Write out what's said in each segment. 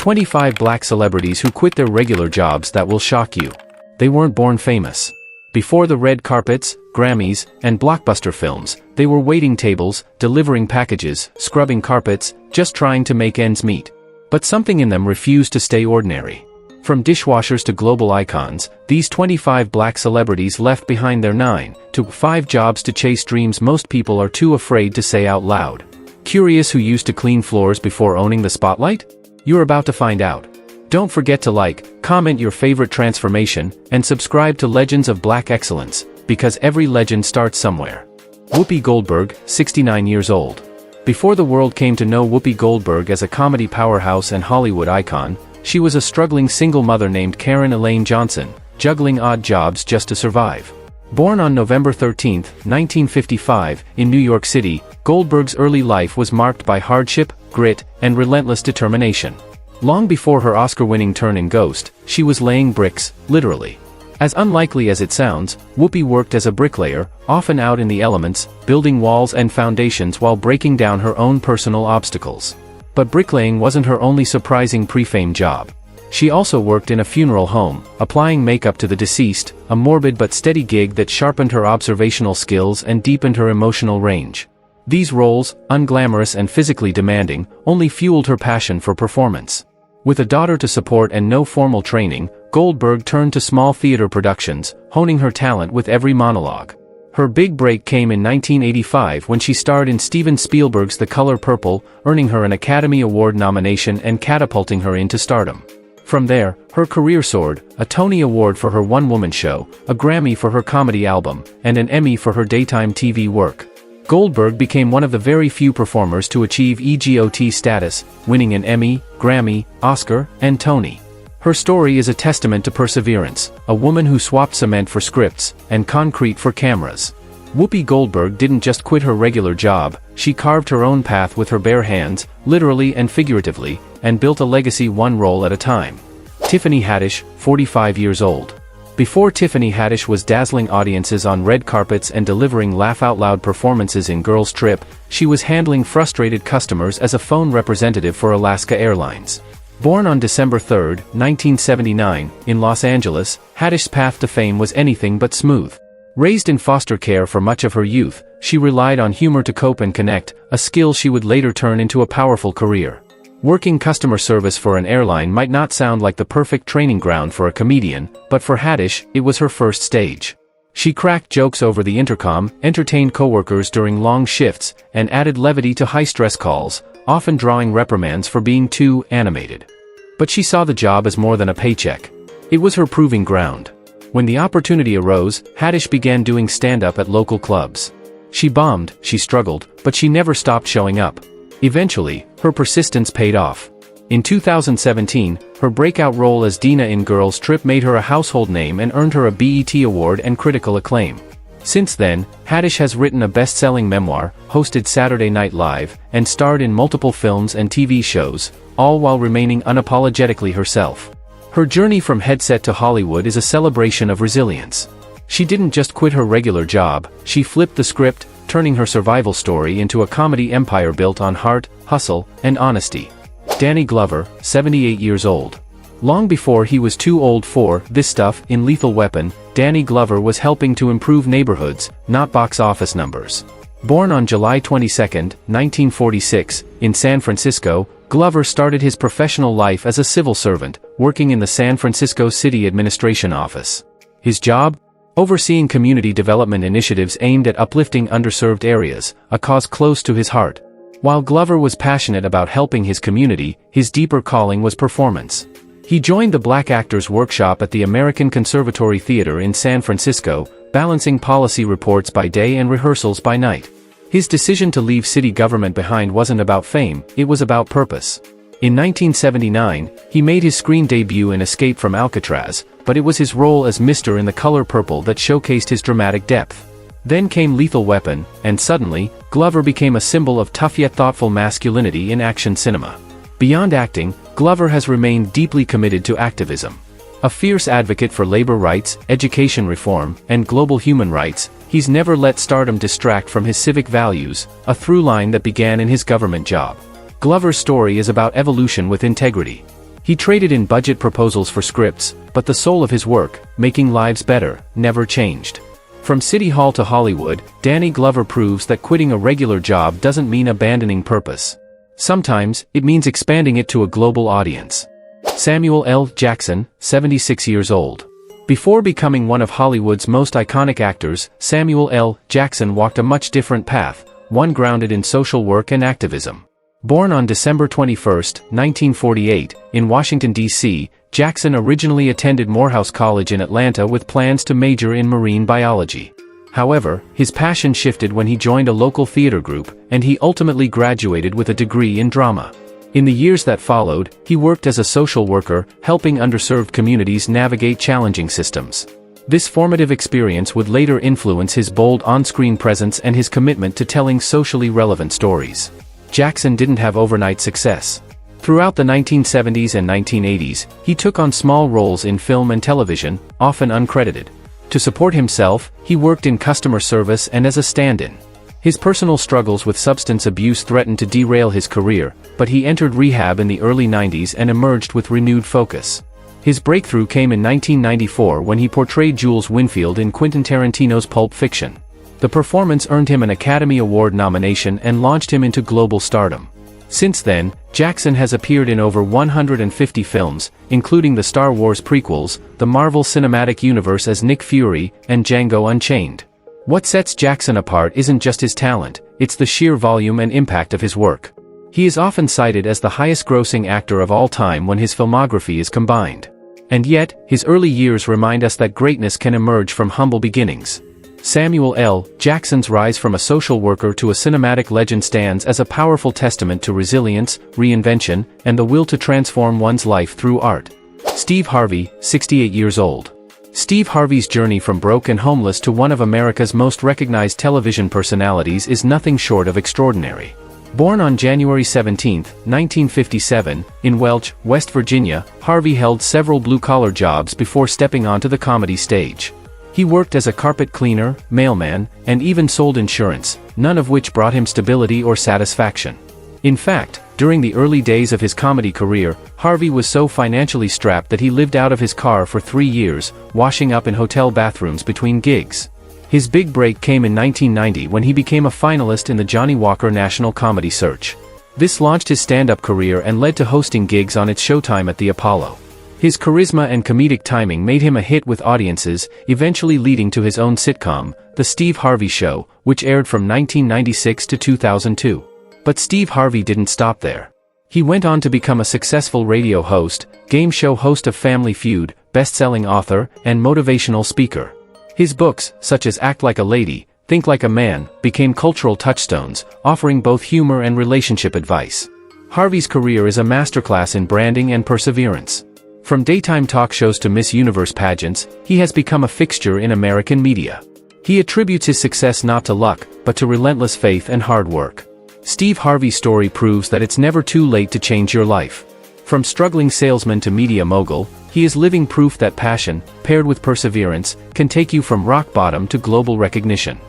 25 black celebrities who quit their regular jobs that will shock you. They weren't born famous. Before the red carpets, Grammys, and blockbuster films, they were waiting tables, delivering packages, scrubbing carpets, just trying to make ends meet. But something in them refused to stay ordinary. From dishwashers to global icons, these 25 black celebrities left behind their 9 to 5 jobs to chase dreams most people are too afraid to say out loud. Curious who used to clean floors before owning the spotlight? You're about to find out. Don't forget to like, comment your favorite transformation, and subscribe to Legends of Black Excellence, because every legend starts somewhere. Whoopi Goldberg, 69 years old. Before the world came to know Whoopi Goldberg as a comedy powerhouse and Hollywood icon, she was a struggling single mother named Karen Elaine Johnson, juggling odd jobs just to survive. Born on November 13, 1955, in New York City, Goldberg's early life was marked by hardship, grit, and relentless determination. Long before her Oscar-winning turn in Ghost, she was laying bricks, literally. As unlikely as it sounds, Whoopi worked as a bricklayer, often out in the elements, building walls and foundations while breaking down her own personal obstacles. But bricklaying wasn't her only surprising pre-fame job. She also worked in a funeral home, applying makeup to the deceased, a morbid but steady gig that sharpened her observational skills and deepened her emotional range. These roles, unglamorous and physically demanding, only fueled her passion for performance. With a daughter to support and no formal training, Goldberg turned to small theater productions, honing her talent with every monologue. Her big break came in 1985 when she starred in Steven Spielberg's The Color Purple, earning her an Academy Award nomination and catapulting her into stardom. From there, her career soared, a Tony Award for her one-woman show, a Grammy for her comedy album, and an Emmy for her daytime TV work. Goldberg became one of the very few performers to achieve EGOT status, winning an Emmy, Grammy, Oscar, and Tony. Her story is a testament to perseverance, a woman who swapped cement for scripts, and concrete for cameras. Whoopi Goldberg didn't just quit her regular job, she carved her own path with her bare hands, literally and figuratively, and built a legacy one role at a time. Tiffany Haddish, 45 years old. Before Tiffany Haddish was dazzling audiences on red carpets and delivering laugh-out-loud performances in Girls Trip, she was handling frustrated customers as a phone representative for Alaska Airlines. Born on December 3, 1979, in Los Angeles, Haddish's path to fame was anything but smooth. Raised in foster care for much of her youth, she relied on humor to cope and connect, a skill she would later turn into a powerful career. Working customer service for an airline might not sound like the perfect training ground for a comedian, but for Haddish, it was her first stage. She cracked jokes over the intercom, entertained coworkers during long shifts, and added levity to high-stress calls, often drawing reprimands for being too animated. But she saw the job as more than a paycheck. It was her proving ground. When the opportunity arose, Haddish began doing stand-up at local clubs. She bombed, she struggled, but she never stopped showing up. Eventually, her persistence paid off. In 2017, her breakout role as Dina in Girls Trip made her a household name and earned her a BET Award and critical acclaim. Since then, Haddish has written a best-selling memoir, hosted Saturday Night Live, and starred in multiple films and TV shows, all while remaining unapologetically herself. Her journey from headset to Hollywood is a celebration of resilience. She didn't just quit her regular job, she flipped the script, turning her survival story into a comedy empire built on heart, hustle, and honesty. Danny Glover, 78 years old. Long before he was too old for this stuff in Lethal Weapon, Danny Glover was helping to improve neighborhoods, not box office numbers. Born on July 22, 1946, in San Francisco, Glover started his professional life as a civil servant, working in the San Francisco City Administration Office. His job? Overseeing community development initiatives aimed at uplifting underserved areas, a cause close to his heart. While Glover was passionate about helping his community, his deeper calling was performance. He joined the Black Actors Workshop at the American Conservatory Theater in San Francisco, balancing policy reports by day and rehearsals by night. His decision to leave city government behind wasn't about fame, it was about purpose. In 1979, he made his screen debut in Escape from Alcatraz, but it was his role as Mr. in The Color Purple that showcased his dramatic depth. Then came Lethal Weapon, and suddenly, Glover became a symbol of tough yet thoughtful masculinity in action cinema. Beyond acting, Glover has remained deeply committed to activism. A fierce advocate for labor rights, education reform, and global human rights, he's never let stardom distract from his civic values, a through line that began in his government job. Glover's story is about evolution with integrity. He traded in budget proposals for scripts, but the soul of his work, making lives better, never changed. From City Hall to Hollywood, Danny Glover proves that quitting a regular job doesn't mean abandoning purpose. Sometimes, it means expanding it to a global audience. Samuel L. Jackson, 76 years old. Before becoming one of Hollywood's most iconic actors, Samuel L. Jackson walked a much different path, one grounded in social work and activism. Born on December 21, 1948, in Washington, D.C., Jackson originally attended Morehouse College in Atlanta with plans to major in marine biology. However, his passion shifted when he joined a local theater group, and he ultimately graduated with a degree in drama. In the years that followed, he worked as a social worker, helping underserved communities navigate challenging systems. This formative experience would later influence his bold on-screen presence and his commitment to telling socially relevant stories. Jackson didn't have overnight success. Throughout the 1970s and 1980s, he took on small roles in film and television, often uncredited. To support himself, he worked in customer service and as a stand-in. His personal struggles with substance abuse threatened to derail his career, but he entered rehab in the early 90s and emerged with renewed focus. His breakthrough came in 1994 when he portrayed Jules Winfield in Quentin Tarantino's Pulp Fiction. The performance earned him an Academy Award nomination and launched him into global stardom. Since then, Jackson has appeared in over 150 films, including the Star Wars prequels, the Marvel Cinematic Universe as Nick Fury, and Django Unchained. What sets Jackson apart isn't just his talent, it's the sheer volume and impact of his work. He is often cited as the highest-grossing actor of all time when his filmography is combined. And yet, his early years remind us that greatness can emerge from humble beginnings. Samuel L. Jackson's rise from a social worker to a cinematic legend stands as a powerful testament to resilience, reinvention, and the will to transform one's life through art. Steve Harvey, 68 years old. Steve Harvey's journey from broke and homeless to one of America's most recognized television personalities is nothing short of extraordinary. Born on January 17, 1957, in Welch, West Virginia, Harvey held several blue-collar jobs before stepping onto the comedy stage. He worked as a carpet cleaner, mailman, and even sold insurance, none of which brought him stability or satisfaction. In fact, during the early days of his comedy career, Harvey was so financially strapped that he lived out of his car for 3 years, washing up in hotel bathrooms between gigs. His big break came in 1990 when he became a finalist in the Johnny Walker National Comedy Search. This launched his stand-up career and led to hosting gigs on its Showtime at the Apollo. His charisma and comedic timing made him a hit with audiences, eventually leading to his own sitcom, The Steve Harvey Show, which aired from 1996 to 2002. But Steve Harvey didn't stop there. He went on to become a successful radio host, game show host of Family Feud, best-selling author, and motivational speaker. His books, such as Act Like a Lady, Think Like a Man, became cultural touchstones, offering both humor and relationship advice. Harvey's career is a masterclass in branding and perseverance. From daytime talk shows to Miss Universe pageants, he has become a fixture in American media. He attributes his success not to luck, but to relentless faith and hard work. Steve Harvey's story proves that it's never too late to change your life. From struggling salesman to media mogul, he is living proof that passion, paired with perseverance, can take you from rock bottom to global recognition.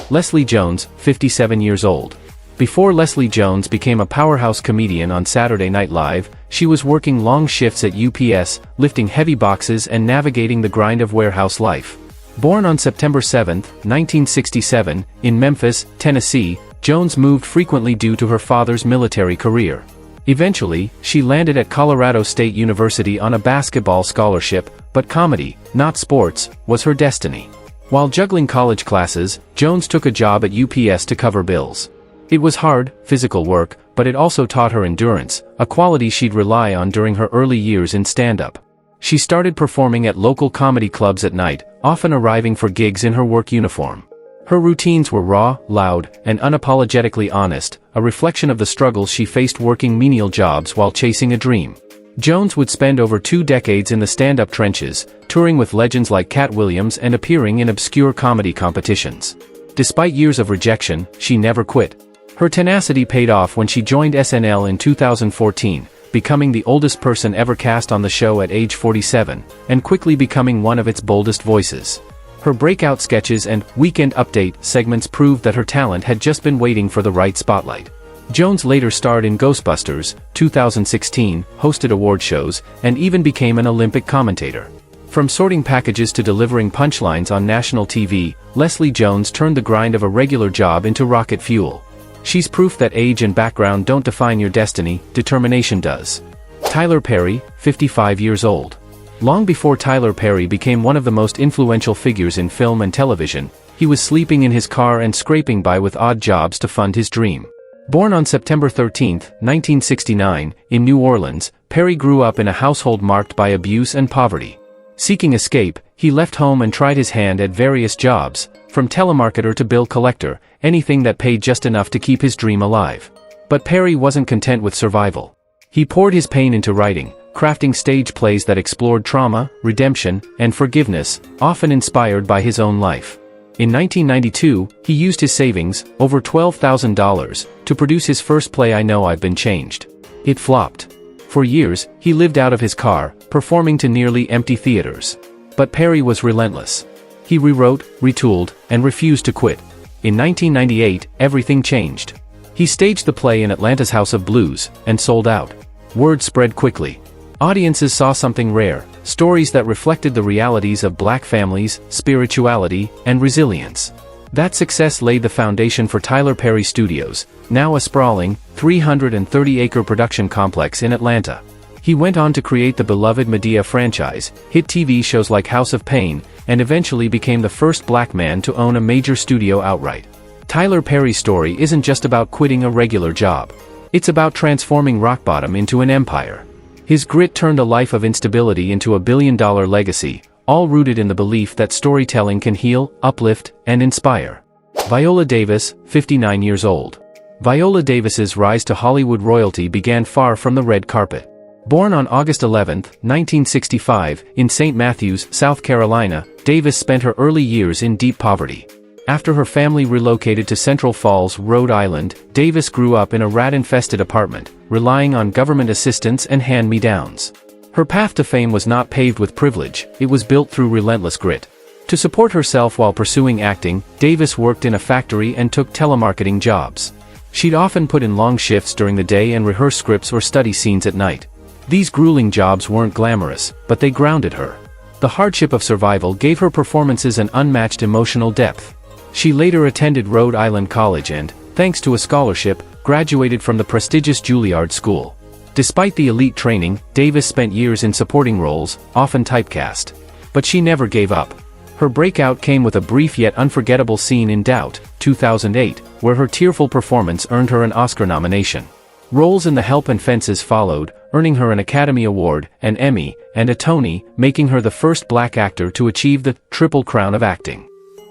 Leslie Jones, 57 years old. Before Leslie Jones became a powerhouse comedian on Saturday Night Live, she was working long shifts at UPS, lifting heavy boxes and navigating the grind of warehouse life. Born on September 7, 1967, in Memphis, Tennessee, Jones moved frequently due to her father's military career. Eventually, she landed at Colorado State University on a basketball scholarship, but comedy, not sports, was her destiny. While juggling college classes, Jones took a job at UPS to cover bills. It was hard, physical work, but it also taught her endurance, a quality she'd rely on during her early years in stand-up. She started performing at local comedy clubs at night, often arriving for gigs in her work uniform. Her routines were raw, loud, and unapologetically honest, a reflection of the struggles she faced working menial jobs while chasing a dream. Jones would spend over 2 decades in the stand-up trenches, touring with legends like Cat Williams and appearing in obscure comedy competitions. Despite years of rejection, she never quit. Her tenacity paid off when she joined SNL in 2014, becoming the oldest person ever cast on the show at age 47, and quickly becoming one of its boldest voices. Her breakout sketches and Weekend Update segments proved that her talent had just been waiting for the right spotlight. Jones later starred in Ghostbusters, 2016, hosted award shows, and even became an Olympic commentator. From sorting packages to delivering punchlines on national TV, Leslie Jones turned the grind of a regular job into rocket fuel. She's proof that age and background don't define your destiny, determination does. Tyler Perry, 55 years old. Long before Tyler Perry became one of the most influential figures in film and television, he was sleeping in his car and scraping by with odd jobs to fund his dream. Born on September 13, 1969, in New Orleans, Perry grew up in a household marked by abuse and poverty. Seeking escape, he left home and tried his hand at various jobs, from telemarketer to bill collector, anything that paid just enough to keep his dream alive. But Perry wasn't content with survival. He poured his pain into writing, crafting stage plays that explored trauma, redemption, and forgiveness, often inspired by his own life. In 1992, he used his savings, over $12,000, to produce his first play I Know I've Been Changed. It flopped. For years, he lived out of his car, performing to nearly empty theaters. But Perry was relentless. He rewrote, retooled, and refused to quit. In 1998, everything changed. He staged the play in Atlanta's House of Blues, and sold out. Word spread quickly. Audiences saw something rare, stories that reflected the realities of Black families, spirituality, and resilience. That success laid the foundation for Tyler Perry Studios, now a sprawling, 330-acre production complex in Atlanta. He went on to create the beloved Medea franchise, hit TV shows like House of Pain, and eventually became the first Black man to own a major studio outright. Tyler Perry's story isn't just about quitting a regular job. It's about transforming rock bottom into an empire. His grit turned a life of instability into a billion-dollar legacy, all rooted in the belief that storytelling can heal, uplift, and inspire. Viola Davis, 59 years old. Viola Davis's rise to Hollywood royalty began far from the red carpet. Born on August 11, 1965, in St. Matthews, South Carolina, Davis spent her early years in deep poverty. After her family relocated to Central Falls, Rhode Island, Davis grew up in a rat-infested apartment, relying on government assistance and hand-me-downs. Her path to fame was not paved with privilege, it was built through relentless grit. To support herself while pursuing acting, Davis worked in a factory and took telemarketing jobs. She'd often put in long shifts during the day and rehearse scripts or study scenes at night. These grueling jobs weren't glamorous, but they grounded her. The hardship of survival gave her performances an unmatched emotional depth. She later attended Rhode Island College and, thanks to a scholarship, graduated from the prestigious Juilliard School. Despite the elite training, Davis spent years in supporting roles, often typecast. But she never gave up. Her breakout came with a brief yet unforgettable scene in Doubt, 2008, where her tearful performance earned her an Oscar nomination. Roles in The Help and Fences followed, earning her an Academy Award, an Emmy, and a Tony, making her the first Black actor to achieve the Triple Crown of acting.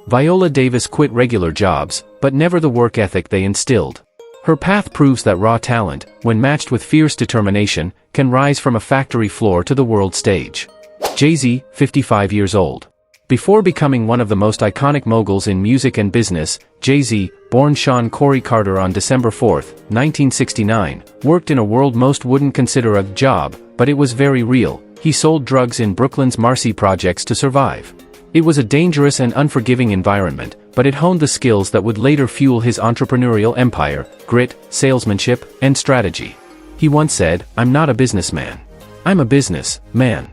Viola Davis quit regular jobs, but never the work ethic they instilled. Her path proves that raw talent, when matched with fierce determination, can rise from a factory floor to the world stage. Jay-Z, 55 years old. Before becoming one of the most iconic moguls in music and business, Jay-Z, born Sean Corey Carter on December 4, 1969, worked in a world most wouldn't consider a job, but it was very real. He sold drugs in Brooklyn's Marcy projects to survive. It was a dangerous and unforgiving environment, but it honed the skills that would later fuel his entrepreneurial empire: grit, salesmanship, and strategy. He once said, "I'm not a businessman. I'm a business man."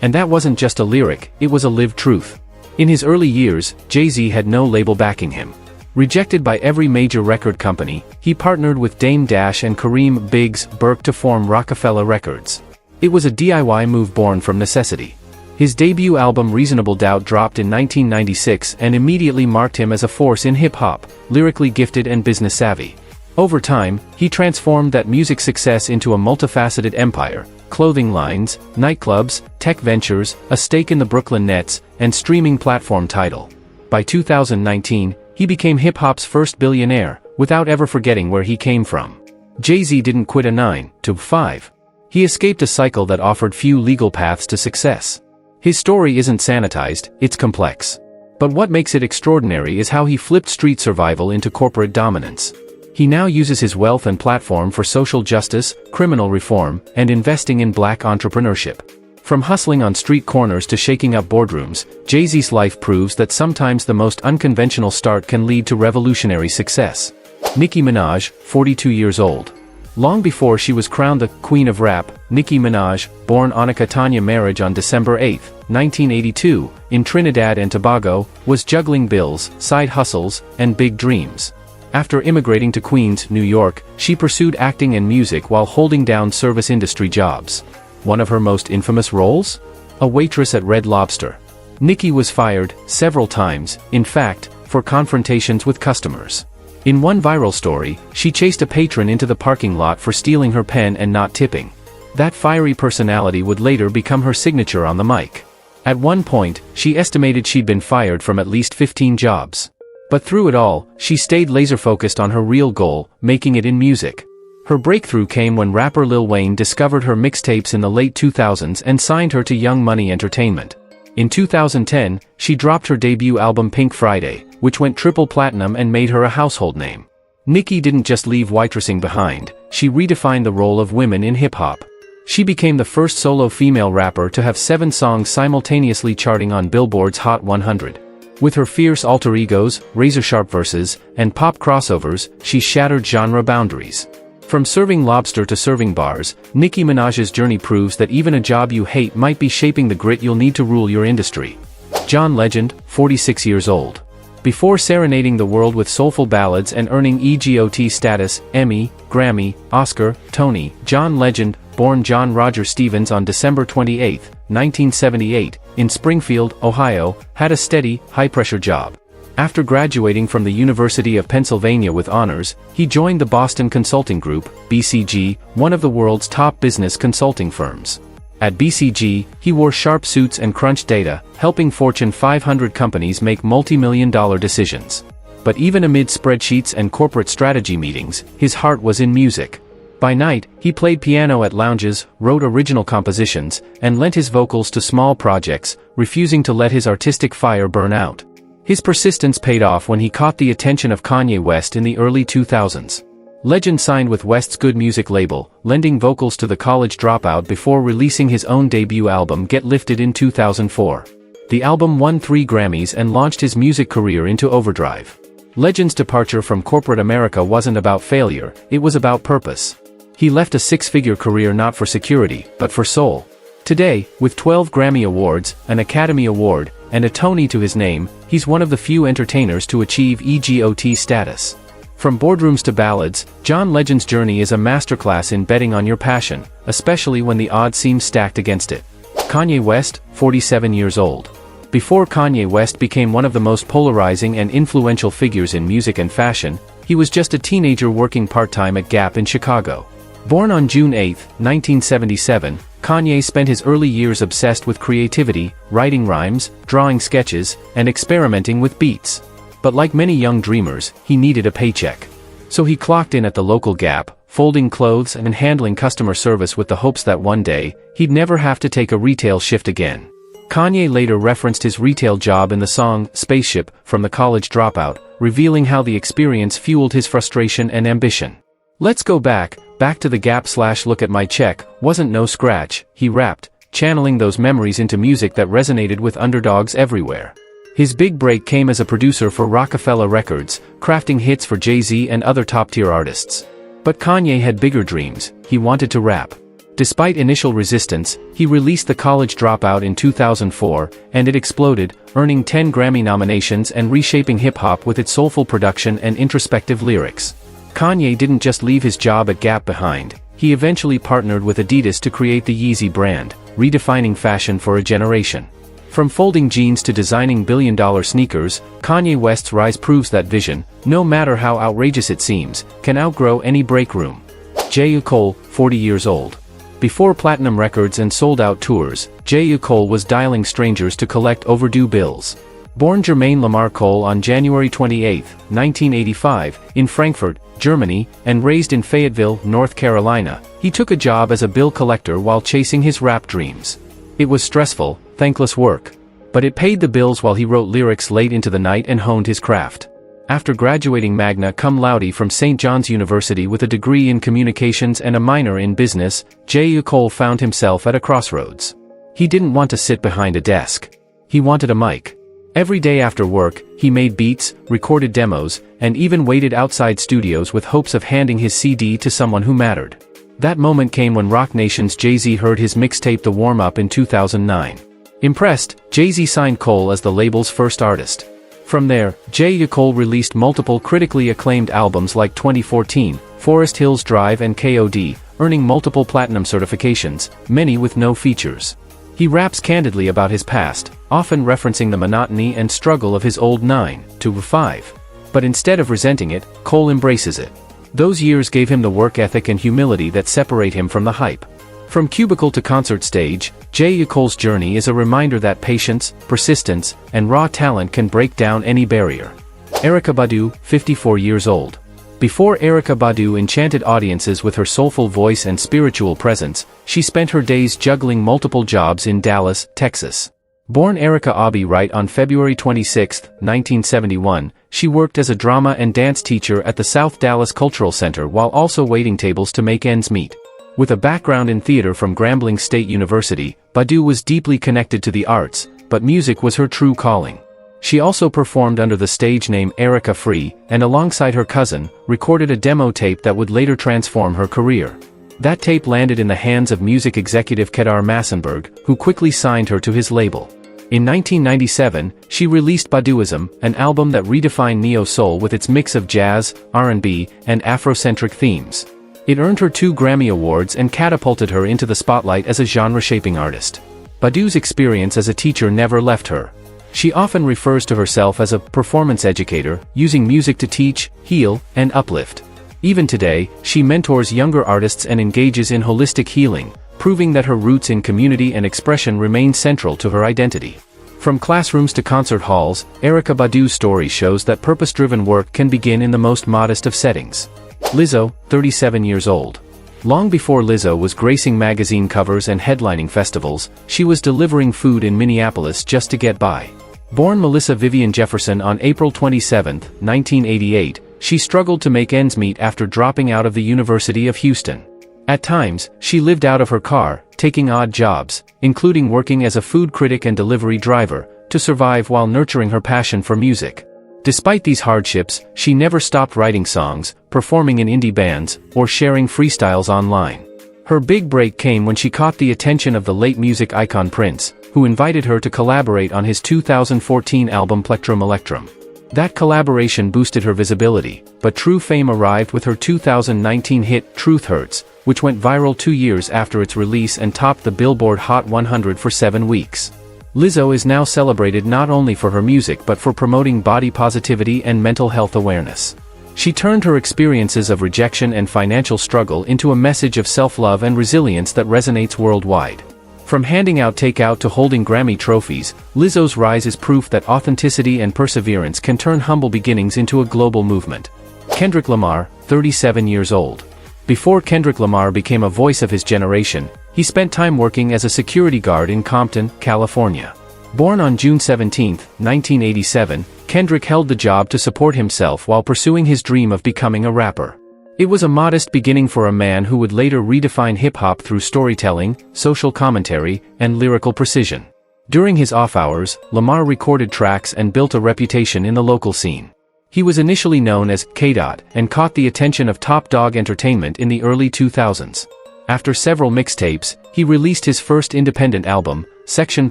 And that wasn't just a lyric, it was a lived truth. In his early years, Jay-Z had no label backing him. Rejected by every major record company, he partnered with Dame Dash and Kareem "Biggs" Burke to form Rockefeller Records. It was a DIY move born from necessity. His debut album Reasonable Doubt dropped in 1996 and immediately marked him as a force in hip-hop, lyrically gifted and business-savvy. Over time, he transformed that music success into a multifaceted empire: clothing lines, nightclubs, tech ventures, a stake in the Brooklyn Nets, and streaming platform Tidal. By 2019, he became hip-hop's first billionaire, without ever forgetting where he came from. Jay-Z didn't quit a 9-to-5. He escaped a cycle that offered few legal paths to success. His story isn't sanitized, it's complex. But what makes it extraordinary is how he flipped street survival into corporate dominance. He now uses his wealth and platform for social justice, criminal reform, and investing in Black entrepreneurship. From hustling on street corners to shaking up boardrooms, Jay-Z's life proves that sometimes the most unconventional start can lead to revolutionary success. Nicki Minaj, 42 years old. Long before she was crowned the Queen of Rap, Nicki Minaj, born Annika Tanya Marriage on December 8, 1982, in Trinidad and Tobago, was juggling bills, side hustles, and big dreams. After immigrating to Queens, New York, she pursued acting and music while holding down service industry jobs. One of her most infamous roles? A waitress at Red Lobster. Nicki was fired several times, in fact, for confrontations with customers. In one viral story, she chased a patron into the parking lot for stealing her pen and not tipping. That fiery personality would later become her signature on the mic. At one point, she estimated she'd been fired from at least 15 jobs. But through it all, she stayed laser-focused on her real goal, making it in music. Her breakthrough came when rapper Lil Wayne discovered her mixtapes in the late 2000s and signed her to Young Money Entertainment. In 2010, she dropped her debut album Pink Friday, which went triple platinum and made her a household name. Nicki didn't just leave waitressing behind, she redefined the role of women in hip-hop. She became the first solo female rapper to have 7 songs simultaneously charting on Billboard's Hot 100. With her fierce alter egos, razor-sharp verses, and pop crossovers, she shattered genre boundaries. From serving lobster to serving bars, Nicki Minaj's journey proves that even a job you hate might be shaping the grit you'll need to rule your industry. John Legend, 46 years old. Before serenading the world with soulful ballads and earning EGOT status, Emmy, Grammy, Oscar, Tony, John Legend, born John Roger Stevens on December 28, 1978, in Springfield, Ohio, had a steady, high-pressure job. After graduating from the University of Pennsylvania with honors, he joined the Boston Consulting Group, BCG, one of the world's top business consulting firms. At BCG, he wore sharp suits and crunched data, helping Fortune 500 companies make multi-million-dollar decisions. But even amid spreadsheets and corporate strategy meetings, his heart was in music. By night, he played piano at lounges, wrote original compositions, and lent his vocals to small projects, refusing to let his artistic fire burn out. His persistence paid off when he caught the attention of Kanye West in the early 2000s. Legend signed with West's Good Music label, lending vocals to The College Dropout before releasing his own debut album Get Lifted in 2004. The album won 3 Grammys and launched his music career into overdrive. Legend's departure from corporate America wasn't about failure, it was about purpose. He left a 6-figure career not for security, but for soul. Today, with 12 Grammy Awards, an Academy Award, and a Tony to his name, he's one of the few entertainers to achieve EGOT status. From boardrooms to ballads, John Legend's journey is a masterclass in betting on your passion, especially when the odds seem stacked against it. Kanye West, 47 years old. Before Kanye West became one of the most polarizing and influential figures in music and fashion, he was just a teenager working part-time at Gap in Chicago. Born on June 8, 1977, Kanye spent his early years obsessed with creativity, writing rhymes, drawing sketches, and experimenting with beats. But like many young dreamers, he needed a paycheck. So he clocked in at the local Gap, folding clothes and handling customer service with the hopes that one day, he'd never have to take a retail shift again. Kanye later referenced his retail job in the song Spaceship from The College Dropout, revealing how the experience fueled his frustration and ambition. Let's go back to the Gap / look at my check, wasn't no scratch, he rapped, channeling those memories into music that resonated with underdogs everywhere. His big break came as a producer for Rockefeller Records, crafting hits for Jay-Z and other top-tier artists. But Kanye had bigger dreams, he wanted to rap. Despite initial resistance, he released The College Dropout in 2004, and it exploded, earning 10 Grammy nominations and reshaping hip-hop with its soulful production and introspective lyrics. Kanye didn't just leave his job at Gap behind, he eventually partnered with Adidas to create the Yeezy brand, redefining fashion for a generation. From folding jeans to designing billion-dollar sneakers, Kanye West's rise proves that vision, no matter how outrageous it seems, can outgrow any break room. J. Cole, 40 years old. Before platinum records and sold-out tours, J. Cole was dialing strangers to collect overdue bills. Born Jermaine Lamar Cole on January 28, 1985, in Frankfurt, Germany, and raised in Fayetteville, North Carolina, he took a job as a bill collector while chasing his rap dreams. It was stressful, thankless work. But it paid the bills while he wrote lyrics late into the night and honed his craft. After graduating magna cum laude from St. John's University with a degree in communications and a minor in business, J. Cole found himself at a crossroads. He didn't want to sit behind a desk. He wanted a mic. Every day after work, he made beats, recorded demos, and even waited outside studios with hopes of handing his CD to someone who mattered. That moment came when Roc Nation's Jay-Z heard his mixtape The Warm Up in 2009. Impressed, Jay-Z signed Cole as the label's first artist. From there, J. Cole released multiple critically acclaimed albums like 2014, Forest Hills Drive and KOD, earning multiple platinum certifications, many with no features. He raps candidly about his past, often referencing the monotony and struggle of his old 9 to 5. But instead of resenting it, Cole embraces it. Those years gave him the work ethic and humility that separate him from the hype. From cubicle to concert stage, J. Cole's journey is a reminder that patience, persistence, and raw talent can break down any barrier. Erykah Badu, 54 years old. Before Erykah Badu enchanted audiences with her soulful voice and spiritual presence, she spent her days juggling multiple jobs in Dallas, Texas. Born Erykah Abi Wright on February 26, 1971, she worked as a drama and dance teacher at the South Dallas Cultural Center while also waiting tables to make ends meet. With a background in theater from Grambling State University, Badu was deeply connected to the arts, but music was her true calling. She also performed under the stage name Erykah Free, and alongside her cousin, recorded a demo tape that would later transform her career. That tape landed in the hands of music executive Kedar Massenberg, who quickly signed her to his label. In 1997, she released Baduism, an album that redefined neo-soul with its mix of jazz, R&B, and Afrocentric themes. It earned her 2 Grammy Awards and catapulted her into the spotlight as a genre-shaping artist. Badu's experience as a teacher never left her. She often refers to herself as a performance educator, using music to teach, heal, and uplift. Even today, she mentors younger artists and engages in holistic healing, proving that her roots in community and expression remain central to her identity. From classrooms to concert halls, Erykah Badu's story shows that purpose-driven work can begin in the most modest of settings. Lizzo, 37 years old. Long before Lizzo was gracing magazine covers and headlining festivals, she was delivering food in Minneapolis just to get by. Born Melissa Vivian Jefferson on April 27, 1988, she struggled to make ends meet after dropping out of the University of Houston. At times, she lived out of her car, taking odd jobs, including working as a food critic and delivery driver, to survive while nurturing her passion for music. Despite these hardships, she never stopped writing songs, performing in indie bands, or sharing freestyles online. Her big break came when she caught the attention of the late music icon Prince, who invited her to collaborate on his 2014 album Plectrum Electrum. That collaboration boosted her visibility, but true fame arrived with her 2019 hit Truth Hurts, which went viral 2 years after its release and topped the Billboard Hot 100 for 7 weeks. Lizzo is now celebrated not only for her music but for promoting body positivity and mental health awareness. She turned her experiences of rejection and financial struggle into a message of self-love and resilience that resonates worldwide. From handing out takeout to holding Grammy trophies, Lizzo's rise is proof that authenticity and perseverance can turn humble beginnings into a global movement. Kendrick Lamar, 37 years old. Before Kendrick Lamar became a voice of his generation, he spent time working as a security guard in Compton, California. Born on June 17, 1987, Kendrick held the job to support himself while pursuing his dream of becoming a rapper. It was a modest beginning for a man who would later redefine hip-hop through storytelling, social commentary, and lyrical precision. During his off hours, Lamar recorded tracks and built a reputation in the local scene. He was initially known as K-Dot and caught the attention of Top Dog Entertainment in the early 2000s. After several mixtapes, he released his first independent album, Section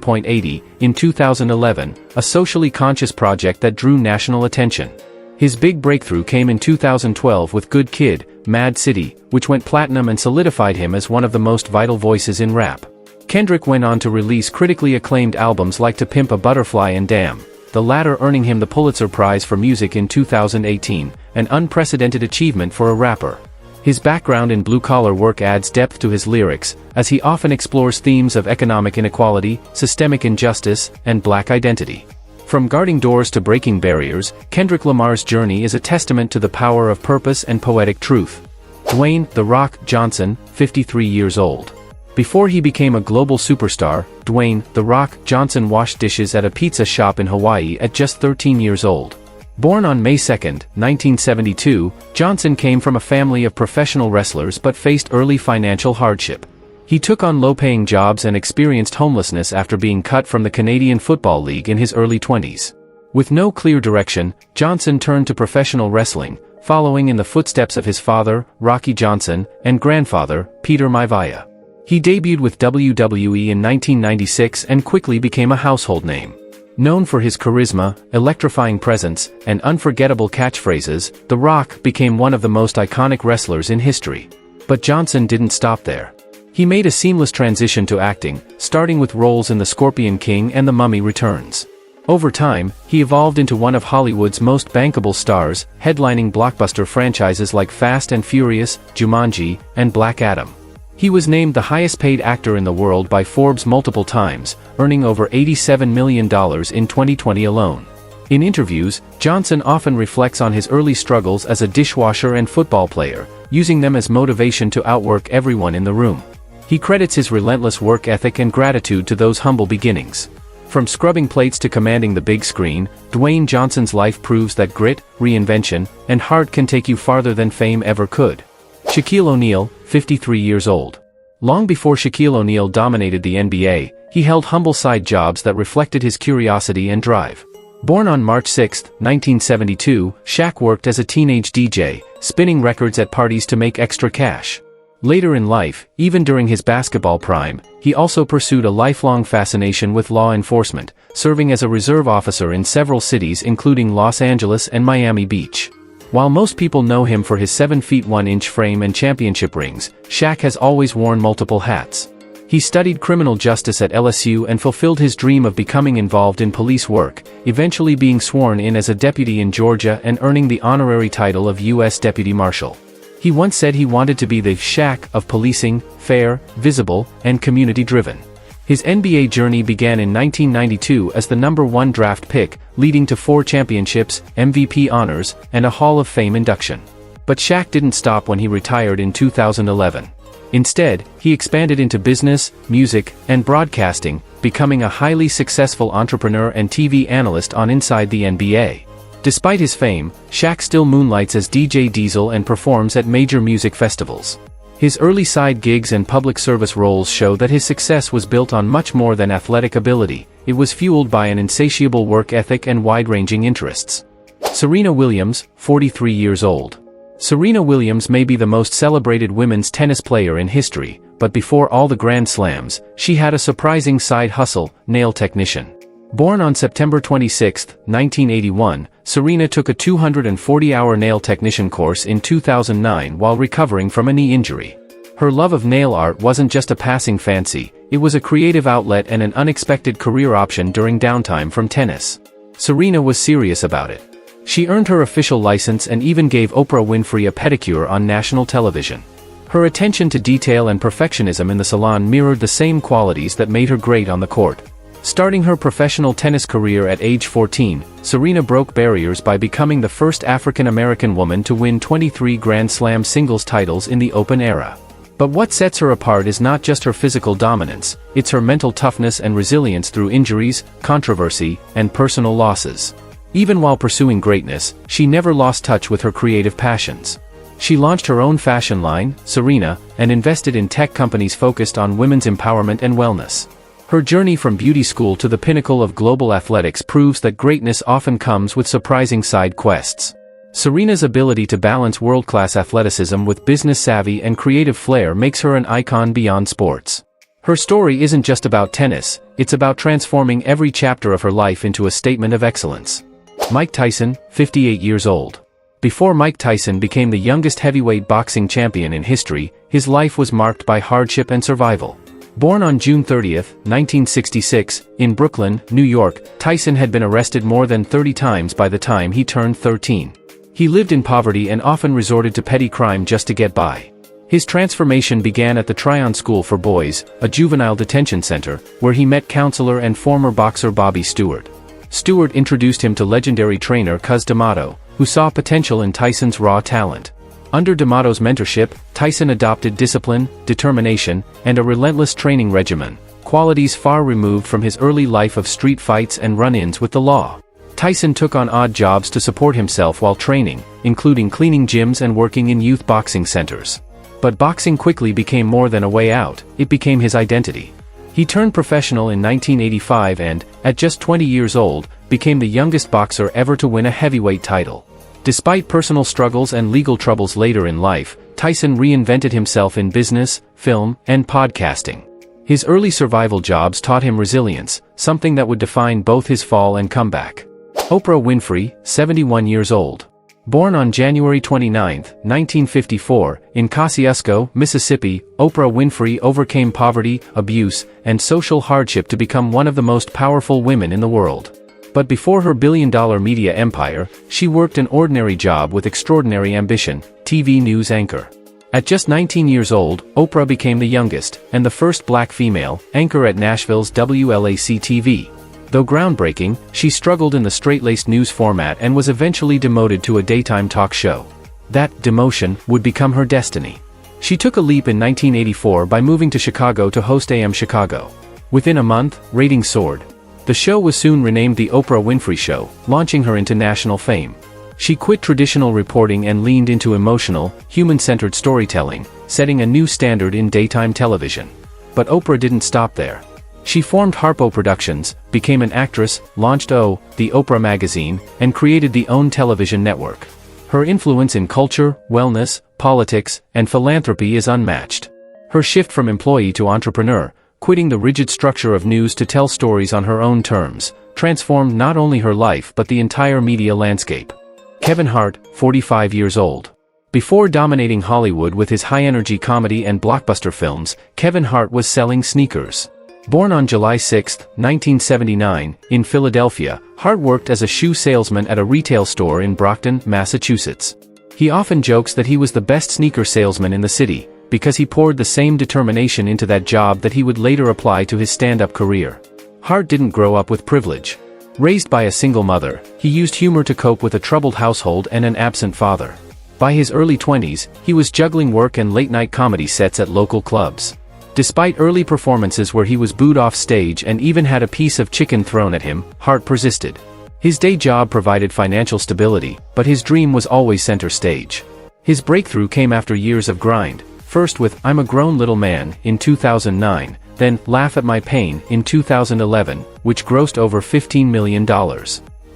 .80, in 2011, a socially conscious project that drew national attention. His big breakthrough came in 2012 with Good Kid, Mad City, which went platinum and solidified him as one of the most vital voices in rap. Kendrick went on to release critically acclaimed albums like To Pimp a Butterfly and Damn, the latter earning him the Pulitzer Prize for Music in 2018, an unprecedented achievement for a rapper. His background in blue-collar work adds depth to his lyrics, as he often explores themes of economic inequality, systemic injustice, and black identity. From guarding doors to breaking barriers, Kendrick Lamar's journey is a testament to the power of purpose and poetic truth. Dwayne "The Rock" Johnson, 53 years old. Before he became a global superstar, Dwayne "The Rock" Johnson washed dishes at a pizza shop in Hawaii at just 13 years old. Born on May 2, 1972, Johnson came from a family of professional wrestlers but faced early financial hardship. He took on low-paying jobs and experienced homelessness after being cut from the Canadian Football League in his early 20s. With no clear direction, Johnson turned to professional wrestling, following in the footsteps of his father, Rocky Johnson, and grandfather, Peter Maivia. He debuted with WWE in 1996 and quickly became a household name. Known for his charisma, electrifying presence, and unforgettable catchphrases, The Rock became one of the most iconic wrestlers in history. But Johnson didn't stop there. He made a seamless transition to acting, starting with roles in The Scorpion King and The Mummy Returns. Over time, he evolved into one of Hollywood's most bankable stars, headlining blockbuster franchises like Fast and Furious, Jumanji, and Black Adam. He was named the highest-paid actor in the world by Forbes multiple times, earning over $87 million in 2020 alone. In interviews, Johnson often reflects on his early struggles as a dishwasher and football player, using them as motivation to outwork everyone in the room. He credits his relentless work ethic and gratitude to those humble beginnings. From scrubbing plates to commanding the big screen, Dwayne Johnson's life proves that grit, reinvention, and heart can take you farther than fame ever could. Shaquille O'Neal, 53 years old. Long before Shaquille O'Neal dominated the NBA, he held humble side jobs that reflected his curiosity and drive. Born on March 6, 1972, Shaq worked as a teenage DJ, spinning records at parties to make extra cash. Later in life, even during his basketball prime, he also pursued a lifelong fascination with law enforcement, serving as a reserve officer in several cities including Los Angeles and Miami Beach. While most people know him for his 7 feet 1 inch frame and championship rings, Shaq has always worn multiple hats. He studied criminal justice at LSU and fulfilled his dream of becoming involved in police work, eventually being sworn in as a deputy in Georgia and earning the honorary title of U.S. Deputy Marshal. He once said he wanted to be the Shaq of policing, fair, visible, and community-driven. His NBA journey began in 1992 as the #1 draft pick, leading to 4 championships, MVP honors, and a Hall of Fame induction. But Shaq didn't stop when he retired in 2011. Instead, he expanded into business, music, and broadcasting, becoming a highly successful entrepreneur and TV analyst on Inside the NBA. Despite his fame, Shaq still moonlights as DJ Diesel and performs at major music festivals. His early side gigs and public service roles show that his success was built on much more than athletic ability. It was fueled by an insatiable work ethic and wide-ranging interests. Serena Williams, 43 years old. Serena Williams may be the most celebrated women's tennis player in history, but before all the Grand Slams, she had a surprising side hustle, nail technician. Born on September 26, 1981, Serena took a 240-hour nail technician course in 2009 while recovering from a knee injury. Her love of nail art wasn't just a passing fancy, it was a creative outlet and an unexpected career option during downtime from tennis. Serena was serious about it. She earned her official license and even gave Oprah Winfrey a pedicure on national television. Her attention to detail and perfectionism in the salon mirrored the same qualities that made her great on the court. Starting her professional tennis career at age 14, Serena broke barriers by becoming the first African-American woman to win 23 Grand Slam singles titles in the Open era. But what sets her apart is not just her physical dominance, it's her mental toughness and resilience through injuries, controversy, and personal losses. Even while pursuing greatness, she never lost touch with her creative passions. She launched her own fashion line, Serena, and invested in tech companies focused on women's empowerment and wellness. Her journey from beauty school to the pinnacle of global athletics proves that greatness often comes with surprising side quests. Serena's ability to balance world-class athleticism with business savvy and creative flair makes her an icon beyond sports. Her story isn't just about tennis, it's about transforming every chapter of her life into a statement of excellence. Mike Tyson, 58 years old. Before Mike Tyson became the youngest heavyweight boxing champion in history, his life was marked by hardship and survival. Born on June 30, 1966, in Brooklyn, New York, Tyson had been arrested more than 30 times by the time he turned 13. He lived in poverty and often resorted to petty crime just to get by. His transformation began at the Tryon School for Boys, a juvenile detention center, where he met counselor and former boxer Bobby Stewart. Stewart introduced him to legendary trainer Cus D'Amato, who saw potential in Tyson's raw talent. Under D'Amato's mentorship, Tyson adopted discipline, determination, and a relentless training regimen, qualities far removed from his early life of street fights and run-ins with the law. Tyson took on odd jobs to support himself while training, including cleaning gyms and working in youth boxing centers. But boxing quickly became more than a way out, it became his identity. He turned professional in 1985 and, at just 20 years old, became the youngest boxer ever to win a heavyweight title. Despite personal struggles and legal troubles later in life, Tyson reinvented himself in business, film, and podcasting. His early survival jobs taught him resilience, something that would define both his fall and comeback. Oprah Winfrey, 71 years old. Born on January 29, 1954, in Kosciuszko, Mississippi, Oprah Winfrey overcame poverty, abuse, and social hardship to become one of the most powerful women in the world. But before her billion-dollar media empire, she worked an ordinary job with extraordinary ambition, TV news anchor. At just 19 years old, Oprah became the youngest, and the first black female, anchor at Nashville's WLAC-TV. Though groundbreaking, she struggled in the straight-laced news format and was eventually demoted to a daytime talk show. That demotion would become her destiny. She took a leap in 1984 by moving to Chicago to host AM Chicago. Within a month, ratings soared. The show was soon renamed The Oprah Winfrey Show, launching her into national fame. She quit traditional reporting and leaned into emotional, human-centered storytelling, setting a new standard in daytime television. But Oprah didn't stop there. She formed Harpo Productions, became an actress, launched The Oprah magazine, and created the OWN television network. Her influence in culture, wellness, politics, and philanthropy is unmatched. Her shift from employee to entrepreneur, quitting the rigid structure of news to tell stories on her own terms, transformed not only her life but the entire media landscape. Kevin Hart, 45 years old. Before dominating Hollywood with his high-energy comedy and blockbuster films, Kevin Hart was selling sneakers. Born on July 6, 1979, in Philadelphia, Hart worked as a shoe salesman at a retail store in Brockton, Massachusetts. He often jokes that he was the best sneaker salesman in the city, because he poured the same determination into that job that he would later apply to his stand-up career. Hart didn't grow up with privilege. Raised by a single mother, he used humor to cope with a troubled household and an absent father. By his early 20s, he was juggling work and late-night comedy sets at local clubs. Despite early performances where he was booed off stage and even had a piece of chicken thrown at him, Hart persisted. His day job provided financial stability, but his dream was always center stage. His breakthrough came after years of grind, first with I'm a Grown Little Man in 2009, then Laugh at My Pain in 2011, which grossed over $15 million.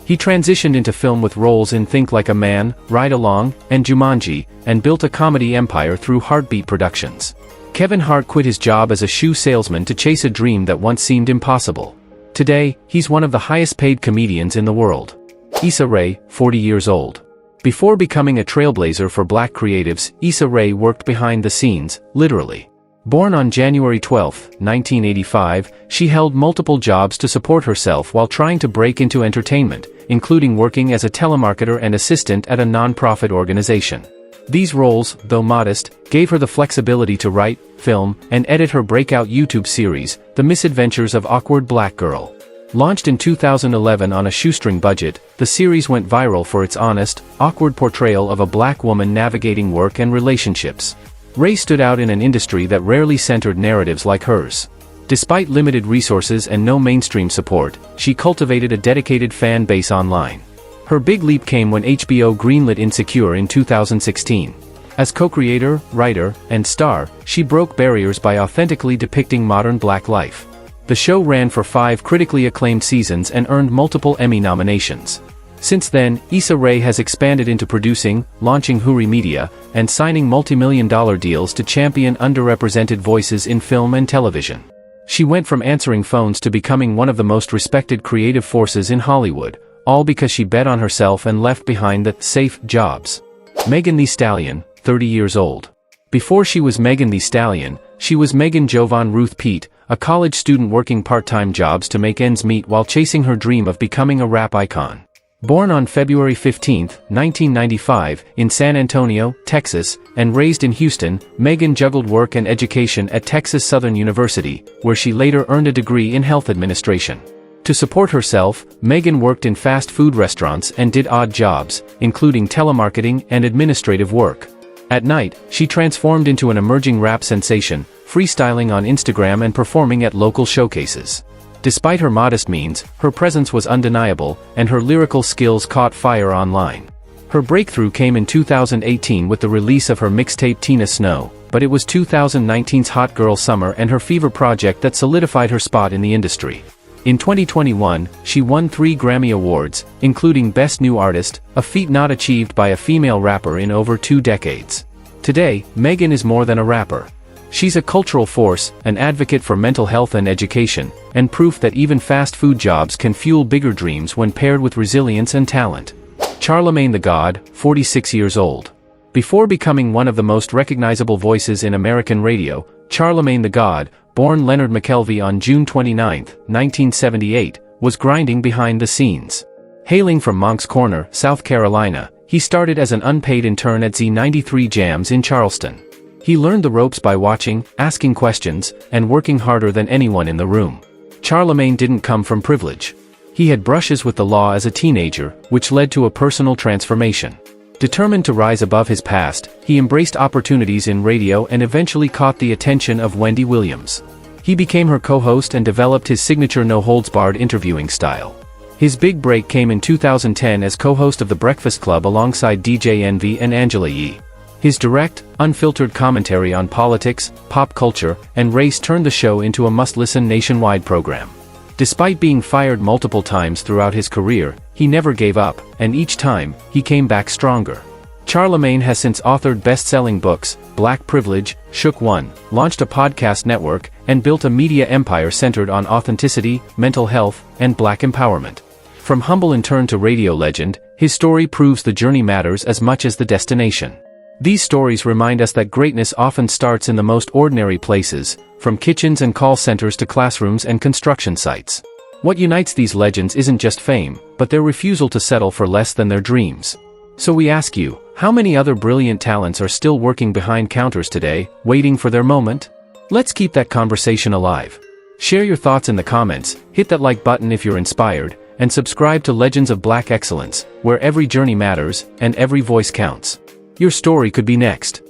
He transitioned into film with roles in Think Like a Man, Ride Along, and Jumanji, and built a comedy empire through Heartbeat Productions. Kevin Hart quit his job as a shoe salesman to chase a dream that once seemed impossible. Today, he's one of the highest-paid comedians in the world. Issa Rae, 40 years old. Before becoming a trailblazer for black creatives, Issa Rae worked behind the scenes, literally. Born on January 12, 1985, she held multiple jobs to support herself while trying to break into entertainment, including working as a telemarketer and assistant at a non-profit organization. These roles, though modest, gave her the flexibility to write, film, and edit her breakout YouTube series, The Misadventures of Awkward Black Girl. Launched in 2011 on a shoestring budget, the series went viral for its honest, awkward portrayal of a black woman navigating work and relationships. Rae stood out in an industry that rarely centered narratives like hers. Despite limited resources and no mainstream support, she cultivated a dedicated fan base online. Her big leap came when HBO greenlit Insecure in 2016. As co-creator, writer, and star, she broke barriers by authentically depicting modern black life. The show ran for 5 critically acclaimed seasons and earned multiple Emmy nominations. Since then, Issa Rae has expanded into producing, launching Huri Media, and signing multi-million-dollar deals to champion underrepresented voices in film and television. She went from answering phones to becoming one of the most respected creative forces in Hollywood, all because she bet on herself and left behind the safe jobs. Megan Thee Stallion, 30 years old. Before she was Megan Thee Stallion, she was Megan Jovan Ruth Pete, a college student working part-time jobs to make ends meet while chasing her dream of becoming a rap icon. Born on February 15, 1995, in San Antonio, Texas, and raised in Houston, Megan juggled work and education at Texas Southern University, where she later earned a degree in health administration. To support herself, Megan worked in fast food restaurants and did odd jobs, including telemarketing and administrative work. At night, she transformed into an emerging rap sensation, freestyling on Instagram and performing at local showcases. Despite her modest means, her presence was undeniable, and her lyrical skills caught fire online. Her breakthrough came in 2018 with the release of her mixtape Tina Snow, but it was 2019's Hot Girl Summer and her Fever project that solidified her spot in the industry. In 2021, she won 3 Grammy Awards, including Best New Artist, a feat not achieved by a female rapper in over 2 decades. Today, Megan is more than a rapper. She's a cultural force, an advocate for mental health and education, and proof that even fast food jobs can fuel bigger dreams when paired with resilience and talent. Charlemagne the God, 46 years old. Before becoming one of the most recognizable voices in American radio, Charlemagne the God, born Leonard McKelvey on June 29, 1978, was grinding behind the scenes. Hailing from Moncks Corner, South Carolina, he started as an unpaid intern at Z93 Jams in Charleston. He learned the ropes by watching, asking questions, and working harder than anyone in the room. Charlemagne didn't come from privilege. He had brushes with the law as a teenager, which led to a personal transformation. Determined to rise above his past, he embraced opportunities in radio and eventually caught the attention of Wendy Williams. He became her co-host and developed his signature no-holds-barred interviewing style. His big break came in 2010 as co-host of The Breakfast Club alongside DJ Envy and Angela Yee. His direct, unfiltered commentary on politics, pop culture, and race turned the show into a must-listen nationwide program. Despite being fired multiple times throughout his career, he never gave up, and each time, he came back stronger. Charlemagne has since authored best-selling books, Black Privilege, Shook One, launched a podcast network, and built a media empire centered on authenticity, mental health, and Black empowerment. From humble intern to radio legend, his story proves the journey matters as much as the destination. These stories remind us that greatness often starts in the most ordinary places, from kitchens and call centers to classrooms and construction sites. What unites these legends isn't just fame, but their refusal to settle for less than their dreams. So we ask you, how many other brilliant talents are still working behind counters today, waiting for their moment? Let's keep that conversation alive. Share your thoughts in the comments, hit that like button if you're inspired, and subscribe to Legends of Black Excellence, where every journey matters, and every voice counts. Your story could be next.